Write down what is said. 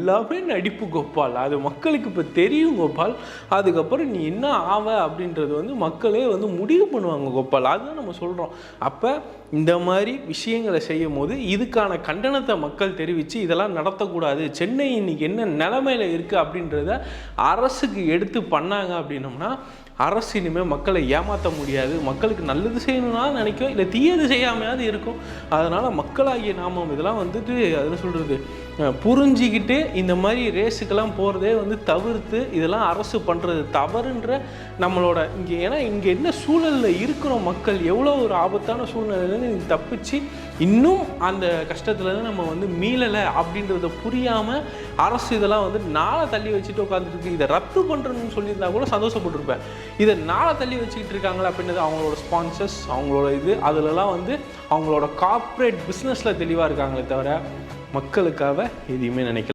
எல்லாமே நடிப்பு கோபால். அது மக்களுக்கு இப்போ தெரியும் கோபால். அதுக்கப்புறம் நீ என்ன ஆவ அப்படின்றது வந்து மக்களே வந்து முடிவு பண்ணுவாங்க கோபால். அதுதான் நம்ம சொல்கிறோம். அப்போ இந்த மாதிரி விஷயங்களை செய்யும் போது இதுக்கான கண்டனத்தை மக்கள் தெரிவித்து இதெல்லாம் நடத்தக்கூடாது, சென்னை இன்னைக்கு என்ன நிலைமையில் இருக்குது அப்படின்றத அரசுக்கு எடுத்து பண்ணாங்க அப்படின்னோம்னா அரசு இனிமேல் மக்களை ஏமாற்ற முடியாது. மக்களுக்கு நல்லது செய்யணும்னா நினைக்கும், இல்லை தீயது செய்யாமையாவது இருக்கும். அதனால் மக்களாகிய நாமம் இதெல்லாம் வந்துட்டு அதில் சொல்கிறது புரிஞ்சிக்கிட்டு இந்த மாதிரி ரேஸுக்கெல்லாம் போகிறதே வந்து தவிர்த்து இதெல்லாம் அரசு பண்ணுறது தவறுன்ற நம்மளோட இங்கே. ஏன்னா இங்கே என்ன சூழலில் இருக்கிறோம், மக்கள் எவ்வளோ ஒரு ஆபத்தான சூழ்நிலையிலேருந்து தப்பிச்சு இன்னும் அந்த கஷ்டத்துலேருந்து நம்ம வந்து மீளலை அப்படின்றத புரியாமல் அரசு இதெல்லாம் வந்து நாளை தள்ளி வச்சுட்டு உட்காந்துருக்கு. இதை ரத்து பண்ணுறதுன்னு சொல்லியிருந்தா கூட சந்தோஷப்பட்டிருப்பேன். இதை நாளை தள்ளி வச்சுக்கிட்டு இருக்காங்களா அப்படின்றது அவங்களோட ஸ்பான்சர்ஸ், அவங்களோட இது அதிலலாம் வந்து அவங்களோட கார்ப்பரேட் பிஸ்னஸில் தெளிவாக இருக்காங்களே தவிர மக்களுக்காக எதையுமே நினைக்கல.